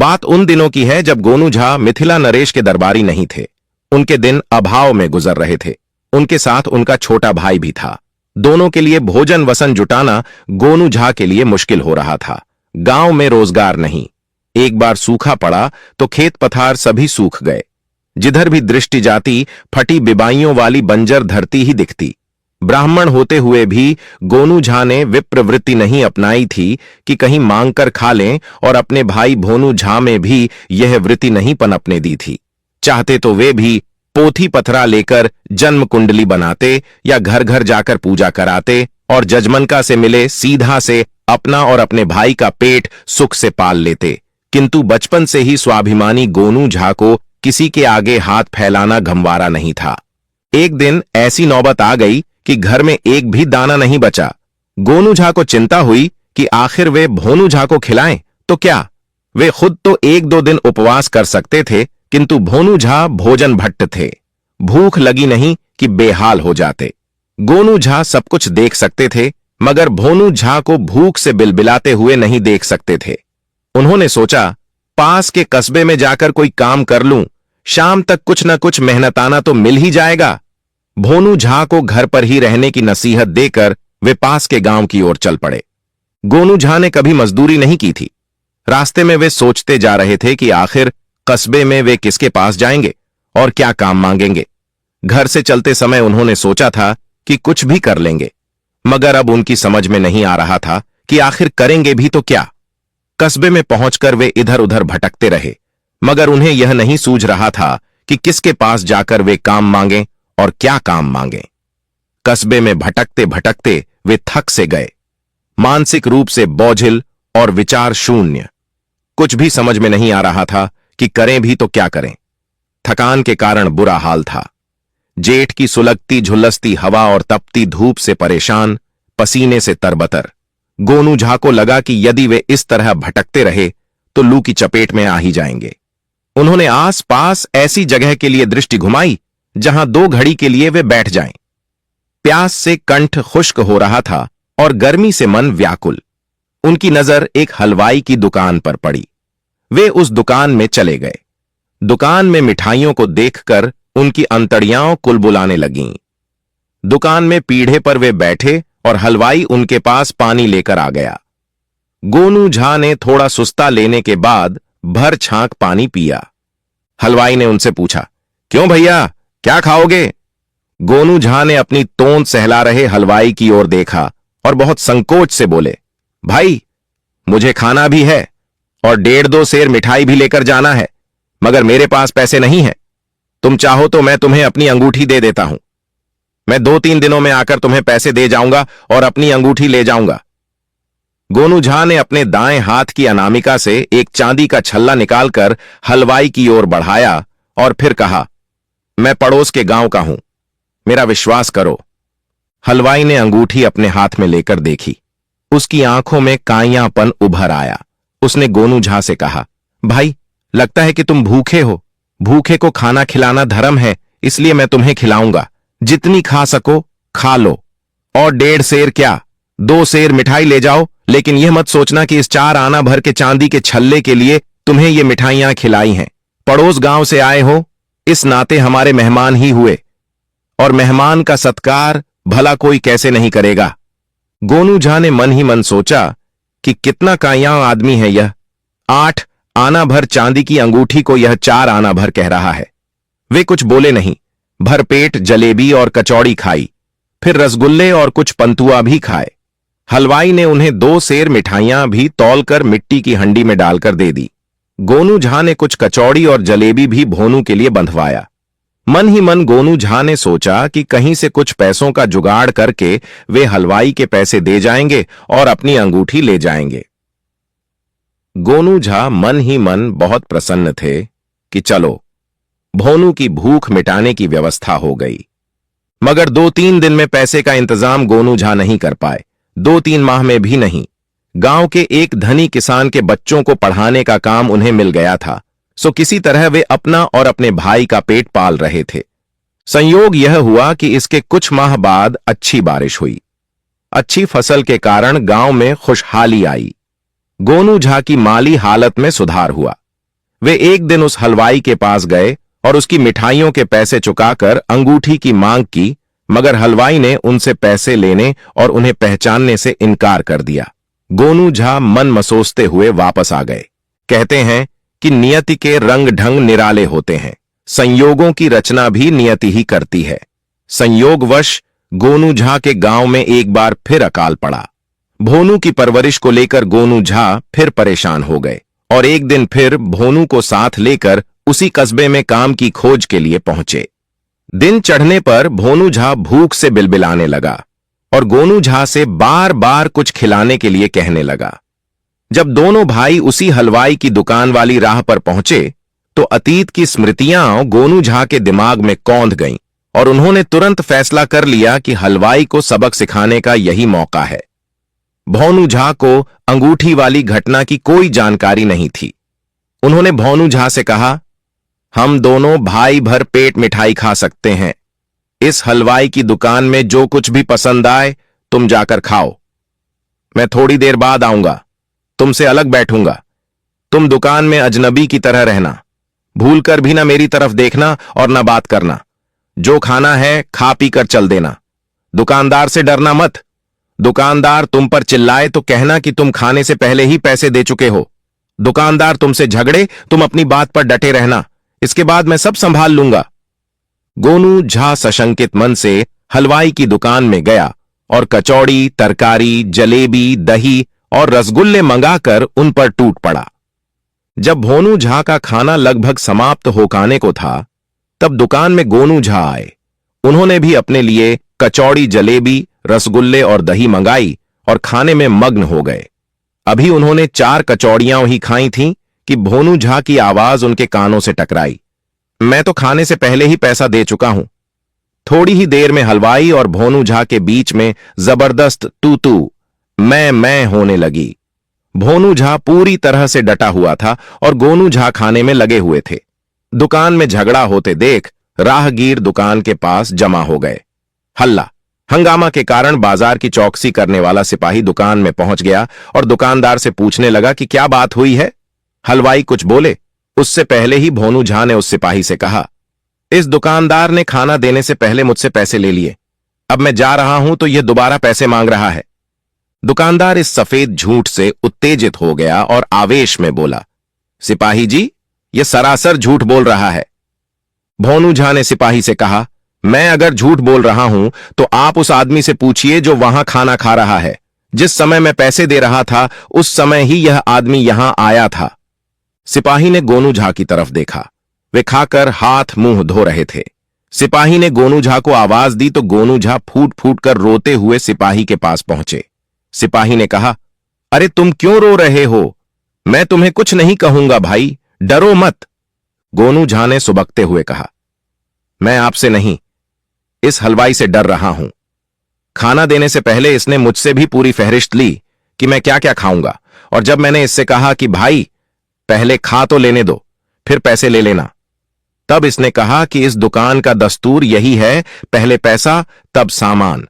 बात उन दिनों की है जब गोनू झा मिथिला नरेश के दरबारी नहीं थे। उनके दिन अभाव में गुजर रहे थे। उनके साथ उनका छोटा भाई भी था। दोनों के लिए भोजन वसन जुटाना गोनू झा के लिए मुश्किल हो रहा था। गांव में रोजगार नहीं। एक बार सूखा पड़ा तो खेत पथार सभी सूख गए। जिधर भी दृष्टि जाती फटी बिबाइयों वाली बंजर धरती ही दिखती। ब्राह्मण होते हुए भी गोनू झा ने विप्रवृत्ति नहीं अपनाई थी कि कहीं मांग कर खा लें, और अपने भाई भोनू झा में भी यह वृत्ति नहीं पनपने दी थी। चाहते तो वे भी पोथी पथरा लेकर जन्म कुंडली बनाते या घर घर जाकर पूजा कराते और जजमनका से मिले सीधा से अपना और अपने भाई का पेट सुख से पाल लेते। किंतु बचपन से ही स्वाभिमानी गोनू झा को किसी के आगे हाथ फैलाना गंवारा नहीं था। एक दिन ऐसी नौबत आ गई कि घर में एक भी दाना नहीं बचा। गोनू झा को चिंता हुई कि आखिर वे भोनू झा को खिलाएं तो क्या। वे खुद तो एक दो दिन उपवास कर सकते थे, किंतु भोनू झा भोजन भट्ट थे। भूख लगी नहीं कि बेहाल हो जाते। गोनू झा सब कुछ देख सकते थे, मगर भोनू झा को भूख से बिलबिलाते हुए नहीं देख सकते थे। उन्होंने सोचा, पास के कस्बे में जाकर कोई काम कर लूं, शाम तक कुछ न कुछ मेहनताना तो मिल ही जाएगा। भोनू झा को घर पर ही रहने की नसीहत देकर वे पास के गांव की ओर चल पड़े। गोनू झा ने कभी मजदूरी नहीं की थी। रास्ते में वे सोचते जा रहे थे कि आखिर कस्बे में वे किसके पास जाएंगे और क्या काम मांगेंगे। घर से चलते समय उन्होंने सोचा था कि कुछ भी कर लेंगे, मगर अब उनकी समझ में नहीं आ रहा था कि आखिर करेंगे भी तो क्या। कस्बे में पहुंचकर वे इधर उधर भटकते रहे, मगर उन्हें यह नहीं सूझ रहा था कि किसके पास जाकर वे काम मांगें और क्या काम मांगें। कस्बे में भटकते भटकते वे थक से गए, मानसिक रूप से बोझिल और विचार शून्य। कुछ भी समझ में नहीं आ रहा था कि करें भी तो क्या करें। थकान के कारण बुरा हाल था। जेठ की सुलगती झुलसती हवा और तपती धूप से परेशान, पसीने से तरबतर गोनू झा को लगा कि यदि वे इस तरह भटकते रहे तो लू की चपेट में आ ही जाएंगे। उन्होंने आस पास ऐसी जगह के लिए दृष्टि घुमाई जहां 2 घड़ी के लिए वे बैठ जाएं। प्यास से कंठ खुश्क हो रहा था और गर्मी से मन व्याकुल। उनकी नजर एक हलवाई की दुकान पर पड़ी। वे उस दुकान में चले गए। दुकान में मिठाइयों को देखकर उनकी अंतड़ियां कुलबुलाने लगीं। दुकान में पीढ़े पर वे बैठे और हलवाई उनके पास पानी लेकर आ गया। गोनू झा ने थोड़ा सुस्ता लेने के बाद भर छांक पानी पिया। हलवाई ने उनसे पूछा, क्यों भैया, क्या खाओगे? गोनू झा ने अपनी तोंद सहला रहे हलवाई की ओर देखा और बहुत संकोच से बोले, भाई, मुझे खाना भी है और 1.5-2 सेर मिठाई भी लेकर जाना है, मगर मेरे पास पैसे नहीं है। तुम चाहो तो मैं तुम्हें अपनी अंगूठी दे देता हूं। मैं 2-3 दिनों में आकर तुम्हें पैसे दे जाऊंगा और अपनी अंगूठी ले जाऊंगा। गोनू झा ने अपने दाएं हाथ की अनामिका से एक चांदी का छल्ला निकालकर हलवाई की ओर बढ़ाया और फिर कहा, मैं पड़ोस के गांव का हूं, मेरा विश्वास करो। हलवाई ने अंगूठी अपने हाथ में लेकर देखी। उसकी आंखों में काइयापन उभर आया। उसने गोनू झा से कहा, भाई, लगता है कि तुम भूखे हो। भूखे को खाना खिलाना धर्म है, इसलिए मैं तुम्हें खिलाऊंगा। जितनी खा सको खा लो, और 1.5 सेर क्या, 2 सेर मिठाई ले जाओ, लेकिन यह मत सोचना कि इस 4 आना भर के चांदी के छल्ले के लिए तुम्हें ये मिठाइयां खिलाई हैं। पड़ोस गांव से आए हो, इस नाते हमारे मेहमान ही हुए, और मेहमान का सत्कार भला कोई कैसे नहीं करेगा। गोनू झा ने मन ही मन सोचा कि कितना कायां आदमी है यह। 8 आना भर चांदी की अंगूठी को यह 4 आना भर कह रहा है। वे कुछ बोले नहीं। भरपेट जलेबी और कचौड़ी खाई, फिर रसगुल्ले और कुछ पंतुआ भी खाए। हलवाई ने उन्हें 2 सेर मिठाइयां भी तौलकर मिट्टी की हंडी में डालकर दे दी। गोनू झा ने कुछ कचौड़ी और जलेबी भी भोनू के लिए बंधवाया। मन ही मन गोनू झा ने सोचा कि कहीं से कुछ पैसों का जुगाड़ करके वे हलवाई के पैसे दे जाएंगे और अपनी अंगूठी ले जाएंगे। गोनू झा मन ही मन बहुत प्रसन्न थे कि चलो, भोनू की भूख मिटाने की व्यवस्था हो गई। मगर 2-3 दिन में पैसे का इंतजाम गोनू झा नहीं कर पाए। 2-3 माह में भी नहीं। गांव के एक धनी किसान के बच्चों को पढ़ाने का काम उन्हें मिल गया था, सो किसी तरह वे अपना और अपने भाई का पेट पाल रहे थे। संयोग यह हुआ कि इसके कुछ माह बाद अच्छी बारिश हुई। अच्छी फसल के कारण गांव में खुशहाली आई। गोनू झा की माली हालत में सुधार हुआ। वे एक दिन उस हलवाई के पास गए और उसकी मिठाइयों के पैसे चुकाकर अंगूठी की मांग की, मगर हलवाई ने उनसे पैसे लेने और उन्हें पहचानने से इनकार कर दिया। गोनू झा मन मसोसते हुए वापस आ गए। कहते हैं कि नियति के रंग ढंग निराले होते हैं, संयोगों की रचना भी नियति ही करती है। संयोगवश गोनू झा के गांव में एक बार फिर अकाल पड़ा। भोनू की परवरिश को लेकर गोनू झा फिर परेशान हो गए और एक दिन फिर भोनू को साथ लेकर उसी कस्बे में काम की खोज के लिए पहुंचे। दिन चढ़ने पर भोनू झा भूख से बिलबिलाने लगा और गोनू झा से बार बार कुछ खिलाने के लिए कहने लगा। जब दोनों भाई उसी हलवाई की दुकान वाली राह पर पहुंचे तो अतीत की स्मृतियां गोनू झा के दिमाग में कौंध गईं और उन्होंने तुरंत फैसला कर लिया कि हलवाई को सबक सिखाने का यही मौका है। भोनू झा को अंगूठी वाली घटना की कोई जानकारी नहीं थी। उन्होंने भोनू झा से कहा, हम दोनों भाई भर पेट मिठाई खा सकते हैं। इस हलवाई की दुकान में जो कुछ भी पसंद आए तुम जाकर खाओ। मैं थोड़ी देर बाद आऊंगा, तुमसे अलग बैठूंगा। तुम दुकान में अजनबी की तरह रहना, भूलकर भी ना मेरी तरफ देखना और ना बात करना। जो खाना है खा पी कर चल देना। दुकानदार से डरना मत। दुकानदार तुम पर चिल्लाए तो कहना कि तुम खाने से पहले ही पैसे दे चुके हो। दुकानदार तुमसे झगड़े, तुम अपनी बात पर डटे रहना। इसके बाद मैं सब संभाल लूंगा। गोनू झा सशंकित मन से हलवाई की दुकान में गया और कचौड़ी, तरकारी, जलेबी, दही और रसगुल्ले मंगाकर उन पर टूट पड़ा। जब भोनू झा का खाना लगभग समाप्त होने को था, तब दुकान में गोनू झा आए। उन्होंने भी अपने लिए कचौड़ी, जलेबी, रसगुल्ले और दही मंगाई और खाने में मग्न हो गए। अभी उन्होंने 4 कचौड़ियां ही खाई थीं कि भोनू झा की आवाज उनके कानों से टकराई। मैं तो खाने से पहले ही पैसा दे चुका हूं। थोड़ी ही देर में हलवाई और भोनू झा के बीच में जबरदस्त तू मैं होने लगी। भोनू झा पूरी तरह से डटा हुआ था और गोनू झा खाने में लगे हुए थे। दुकान में झगड़ा होते देख राहगीर दुकान के पास जमा हो गए। हंगामा के कारण बाजार की चौकसी करने वाला सिपाही दुकान में पहुंच गया और दुकानदार से पूछने लगा कि क्या बात हुई है। हलवाई कुछ बोले, उससे पहले ही भोनू झा ने उस सिपाही से कहा, इस दुकानदार ने खाना देने से पहले मुझसे पैसे ले लिए। अब मैं जा रहा हूं तो यह दोबारा पैसे मांग रहा है। दुकानदार इस सफेद झूठ से उत्तेजित हो गया और आवेश में बोला, सिपाही जी, यह सरासर झूठ बोल रहा है। भोनू झा ने सिपाही से कहा, मैं अगर झूठ बोल रहा हूं तो आप उस आदमी से पूछिए जो वहां खाना खा रहा है। जिस समय मैं पैसे दे रहा था उस समय ही यह आदमी यहां आया था। सिपाही ने गोनू झा की तरफ देखा। वे खाकर हाथ मुंह धो रहे थे। सिपाही ने गोनू झा को आवाज दी तो गोनू झा फूट फूट कर रोते हुए सिपाही के पास पहुंचे। सिपाही ने कहा, अरे तुम क्यों रो रहे हो? मैं तुम्हें कुछ नहीं कहूंगा भाई, डरो मत। गोनू झा ने सुबकते हुए कहा, मैं आपसे नहीं, इस हलवाई से डर रहा हूं। खाना देने से पहले इसने मुझसे भी पूरी फहरिस्त ली कि मैं क्या क्या खाऊंगा, और जब मैंने इससे कहा कि भाई पहले खा तो लेने दो, फिर पैसे ले लेना, तब इसने कहा कि इस दुकान का दस्तूर यही है, पहले पैसा तब सामान।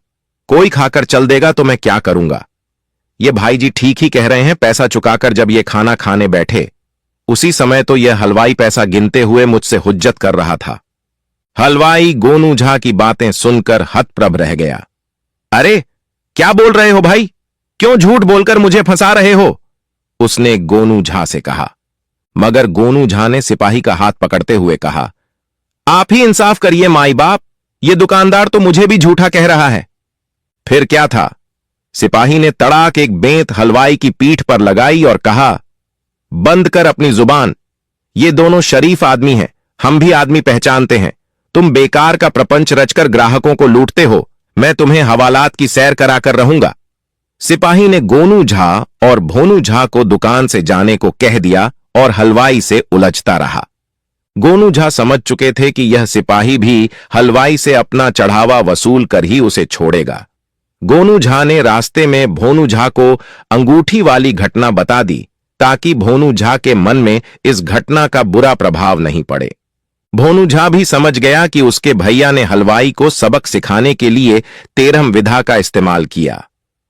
कोई खाकर चल देगा तो मैं क्या करूंगा। ये भाई जी ठीक ही कह रहे हैं। पैसा चुकाकर जब ये खाना खाने बैठे उसी समय तो यह हलवाई पैसा गिनते हुए मुझसे हुज्जत कर रहा था। हलवाई गोनू झा की बातें सुनकर हतप्रभ रह गया। अरे क्या बोल रहे हो भाई? क्यों झूठ बोलकर मुझे फंसा रहे हो? उसने गोनू झा से कहा। मगर गोनू झा ने सिपाही का हाथ पकड़ते हुए कहा, आप ही इंसाफ करिए माई बाप, ये दुकानदार तो मुझे भी झूठा कह रहा है। फिर क्या था? सिपाही ने तड़ाक एक बेंत हलवाई की पीठ पर लगाई और कहा, बंद कर अपनी जुबान। ये दोनों शरीफ आदमी हैं, हम भी आदमी पहचानते हैं। तुम बेकार का प्रपंच रचकर ग्राहकों को लूटते हो। मैं तुम्हें हवालात की सैर कराकर रहूंगा। सिपाही ने गोनू झा और भोनू झा को दुकान से जाने को कह दिया और हलवाई से उलझता रहा। गोनू झा समझ चुके थे कि यह सिपाही भी हलवाई से अपना चढ़ावा वसूल कर ही उसे छोड़ेगा। गोनू झा ने रास्ते में भोनू झा को अंगूठी वाली घटना बता दी ताकि भोनू झा के मन में इस घटना का बुरा प्रभाव नहीं पड़े। भोनू झा भी समझ गया कि उसके भैया ने हलवाई को सबक सिखाने के लिए 13वीं विधा का इस्तेमाल किया।